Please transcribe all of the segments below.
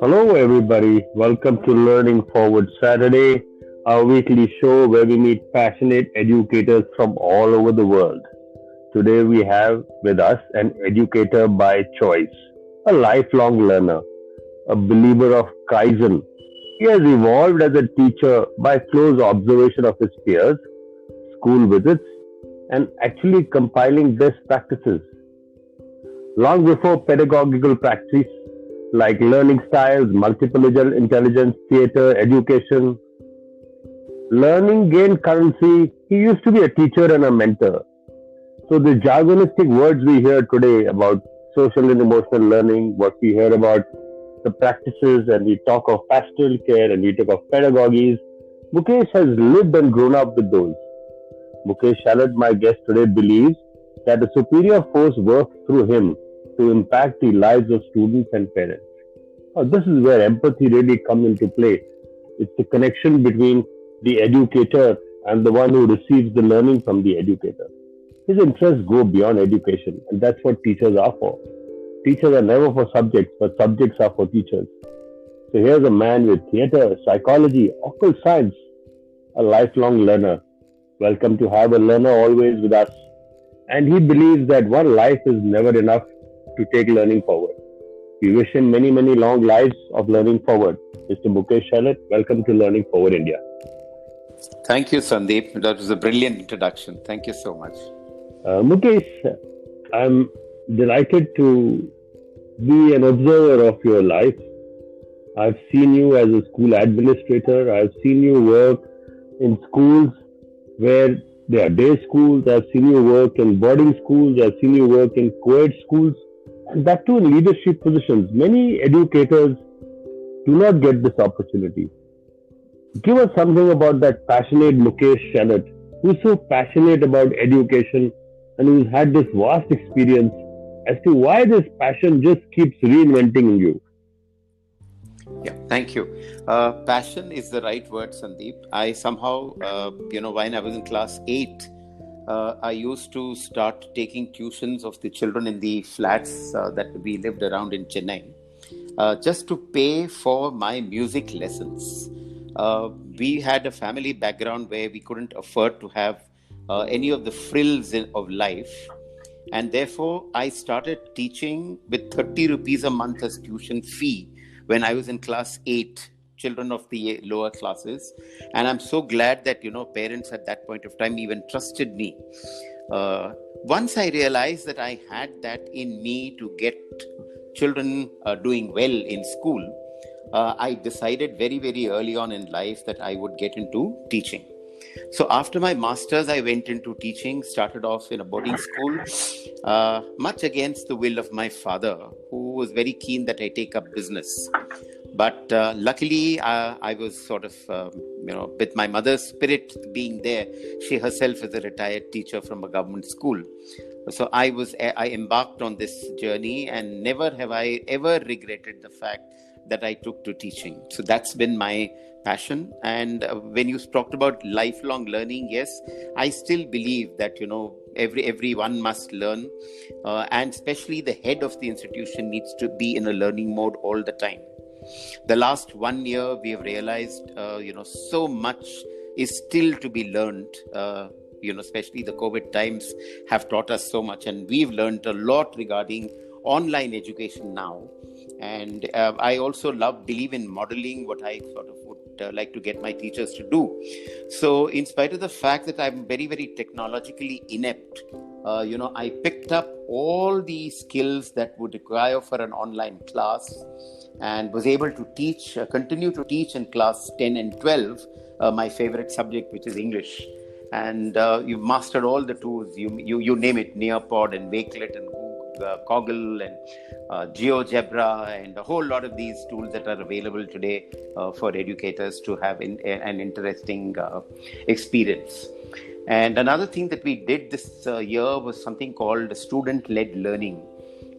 Hello, everybody. Welcome to Learning Forward Saturday, our weekly show where we meet passionate educators from all over the world. Today, we have with us an educator by choice, a lifelong learner, a believer of Kaizen. He has evolved as a teacher by close observation of his peers, school visits, and actually compiling best practices. Long before pedagogical practice like learning styles, multiple intelligence, theater, education, learning gained currency. He used to be a teacher and a mentor. So the jargonistic words we hear today about social and emotional learning, what we hear about the practices, and we talk of pastoral care and we talk of pedagogies, Mukesh has lived and grown up with those. Mukesh Shalet, my guest today, believes that a superior force works through him to impact the lives of students and parents. This is where empathy really comes into play. It's the connection between the educator and the one who receives the learning from the educator. His interests go beyond education, and that's what teachers are for. Teachers are never for subjects, but subjects are for teachers. So here's a man with theater, psychology, occult science, a lifelong learner. Welcome to have a learner always with us. And he believes that one life is never enough to take learning forward. We wish him many, many long lives of learning forward. Mr. Mukesh Shalet, welcome to Learning Forward India. Thank you, Sandeep. That was a brilliant introduction. Thank you so much. Mukesh, I'm delighted to be an observer of your life. I've seen you as a school administrator. I've seen you work in schools where there are day schools. I've seen you work in boarding schools. I've seen you work in coed schools. And that too in leadership positions. Many educators do not get this opportunity. Give us something about that passionate Mukesh Shalet, who's so passionate about education and who's had this vast experience as to why this passion just keeps reinventing in you. Yeah, thank you. Passion is the right word, Sandeep. I somehow, when I was in class 8, I used to start taking tuitions of the children in the flats that we lived around in Chennai, just to pay for my music lessons. We had a family background where we couldn't afford to have any of the frills of life. And therefore, I started teaching with 30 rupees a month as tuition fee when I was in class 8, children of the lower classes. And I'm so glad that, parents at that point of time even trusted me. Once I realized that I had that in me to get children doing well in school, I decided very, very early on in life that I would get into teaching. So after my master's, I went into teaching, started off in a boarding school, much against the will of my father, who was very keen that I take up business. But luckily, I was sort of, with my mother's spirit being there. She herself is a retired teacher from a government school. So I embarked on this journey, and never have I ever regretted the fact that I took to teaching. So that's been my passion. And when you talked about lifelong learning, yes, I still believe that, everyone must learn, and especially the head of the institution needs to be in a learning mode all the time. The last 1 year, we have realized, so much is still to be learned. Especially the COVID times have taught us so much, and we've learned a lot regarding online education now. And I also believe in modeling what I sort of would like to get my teachers to do. So in spite of the fact that I'm very, very technologically inept, I picked up all the skills that would require for an online class and was able to continue to teach in class 10 and 12, my favorite subject, which is English. And you've mastered all the tools, you name it, Nearpod and Wakelet and Coggle and GeoGebra and a whole lot of these tools that are available today for educators to have an interesting experience. And another thing that we did this year was something called student-led learning,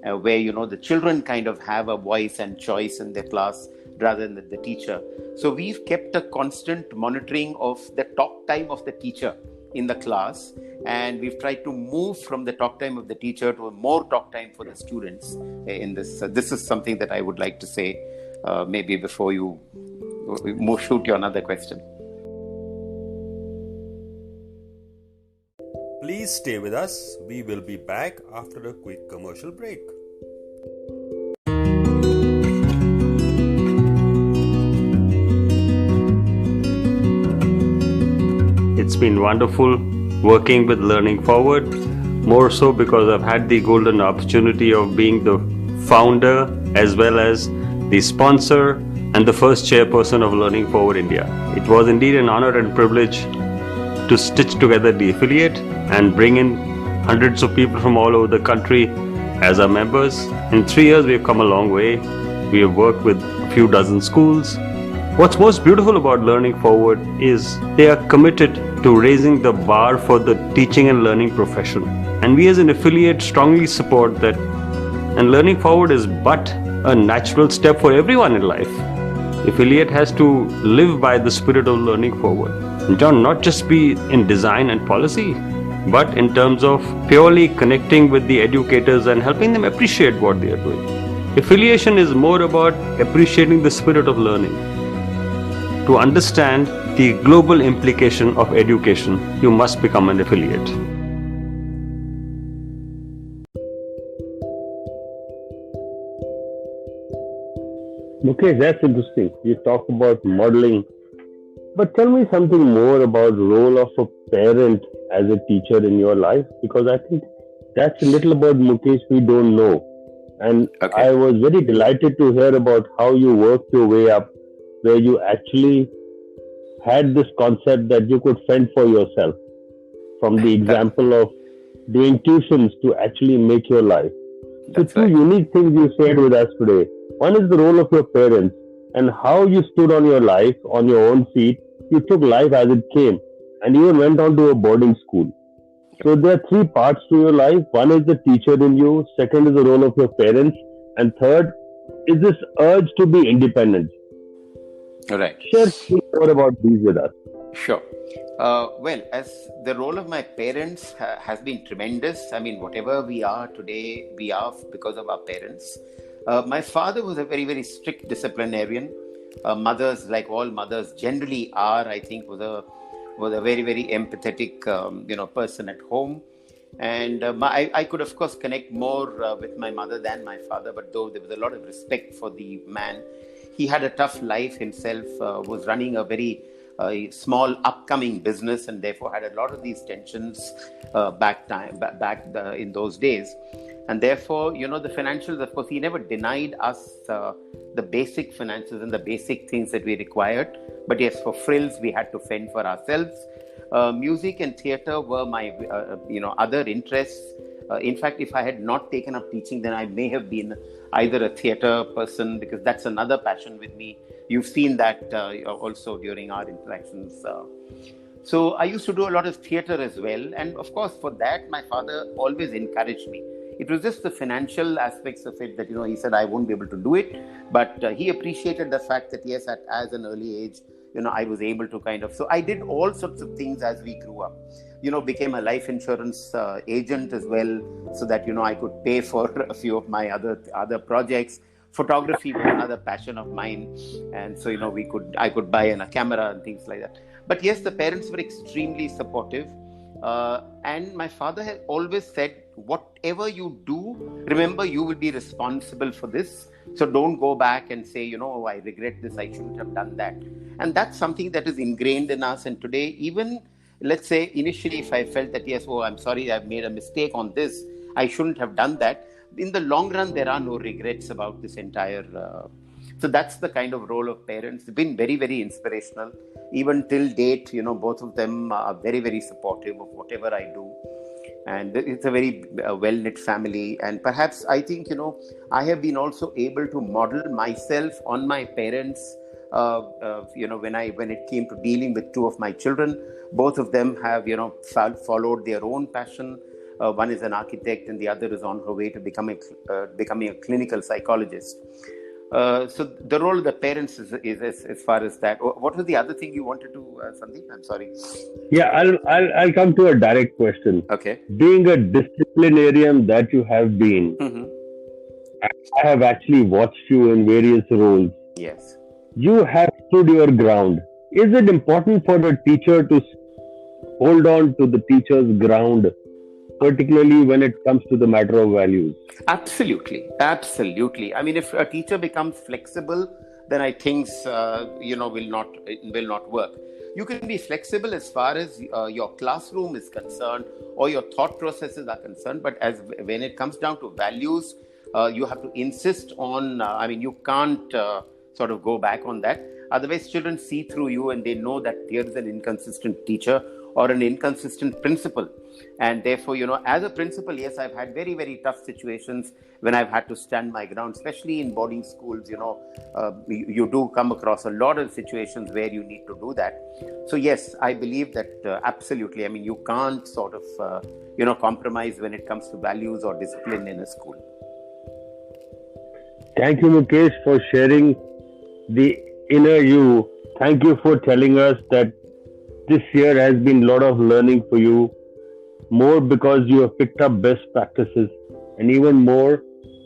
where, the children kind of have a voice and choice in their class rather than the teacher. So we've kept a constant monitoring of the talk time of the teacher in the class, and we've tried to move from the talk time of the teacher to a more talk time for the students in this. This is something that I would like to say. maybe before you shoot your another question. Please stay with us. We will be back after a quick commercial break. It's been wonderful working with Learning Forward, more so because I've had the golden opportunity of being the founder as well as the sponsor and the first chairperson of Learning Forward India. It was indeed an honor and privilege to stitch together the affiliate and bring in hundreds of people from all over the country as our members. In 3 years, we've come a long way. We have worked with a few dozen schools. What's most beautiful about Learning Forward is they are committed to raising the bar for the teaching and learning profession. And we as an affiliate strongly support that. And Learning Forward is but a natural step for everyone in life. Affiliate has to live by the spirit of Learning Forward. And John, not just be in design and policy, but in terms of purely connecting with the educators and helping them appreciate what they are doing. Affiliation is more about appreciating the spirit of learning. To understand the global implication of education, you must become an affiliate. Mukesh, that's interesting. You talk about modeling, but tell me something more about the role of a parent as a teacher in your life, because I think that's a little about Mukesh we don't know. And I was very delighted to hear about how you worked your way up, where you actually had this concept that you could fend for yourself, from the example of doing tuitions to actually make your life. So two unique things you shared with us today. One is the role of your parents and how you stood on your life, on your own feet. You took life as it came and even went on to a boarding school. So there are 3 parts to your life. One is the teacher in you. Second is the role of your parents. And third is this urge to be independent. All right. Share more about these with us. Sure. Well, as the role of my parents has been tremendous. I mean, whatever we are today, we are because of our parents. My father was a very, very strict disciplinarian. Mothers, like all mothers generally are, I think, was a very, very empathetic, person at home. And I could, of course, connect more with my mother than my father. But though there was a lot of respect for the man, he had a tough life himself. Was running a very small upcoming business, and therefore had a lot of these tensions back in those days. And therefore, the financials, of course, he never denied us the basic finances and the basic things that we required. But yes, for frills, we had to fend for ourselves. Music and theatre were my, other interests. In fact, if I had not taken up teaching, then I may have been either a theatre person, because that's another passion with me. You've seen that also during our interactions. So I used to do a lot of theatre as well. And of course, for that, my father always encouraged me. It was just the financial aspects of it that, he said I won't be able to do it. But he appreciated the fact that, yes, as an early age, I was able to so I did all sorts of things as we grew up. Became a life insurance agent as well, so that, I could pay for a few of my other projects. Photography was another passion of mine. And so, I could buy a camera and things like that. But yes, the parents were extremely supportive. And my father had always said, whatever you do, remember you will be responsible for this. So don't go back and say, oh, I regret this, I shouldn't have done that. And that's something that is ingrained in us. And today, even, let's say, initially, if I felt that, yes, oh, I'm sorry, I've made a mistake on this, I shouldn't have done that. In the long run, there are no regrets about this entire... So that's the kind of role of parents. They've been very, very inspirational. Even till date, both of them are very, very supportive of whatever I do. And it's a very well-knit family. And perhaps I think, I have been also able to model myself on my parents. When it came to dealing with 2 of my children, both of them have, followed their own passion. One is an architect and the other is on her way to becoming a clinical psychologist. So the role of the parents is as far as that. What was the other thing you wanted to, Sandeep? I'm sorry. Yeah, I'll come to a direct question. Okay. Being a disciplinarian that you have been, I have actually watched you in various roles. Yes. You have stood your ground. Is it important for the teacher to hold on to the teacher's ground, particularly when it comes to the matter of values? Absolutely, absolutely. I mean, if a teacher becomes flexible, then I think will not work. You can be flexible as far as your classroom is concerned or your thought processes are concerned, but as when it comes down to values, you have to insist on. I mean, you can't sort of go back on that. Otherwise, children see through you and they know that there is an inconsistent teacher or an inconsistent principal. And therefore, as a principal, yes, I've had very, very tough situations when I've had to stand my ground, especially in boarding schools. You do come across a lot of situations where you need to do that. So, yes, I believe that absolutely. I mean, you can't sort of, compromise when it comes to values or discipline in a school. Thank you, Mukesh, for sharing the inner you. Thank you for telling us that this year has been a lot of learning for you, more because you have picked up best practices, and even more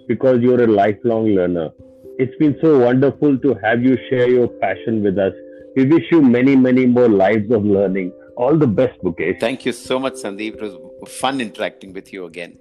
because you're a lifelong learner. It's been so wonderful to have you share your passion with us. We wish you many, many more lives of learning. All the best, Mukesh. Thank you so much, Sandeep. It was fun interacting with you again.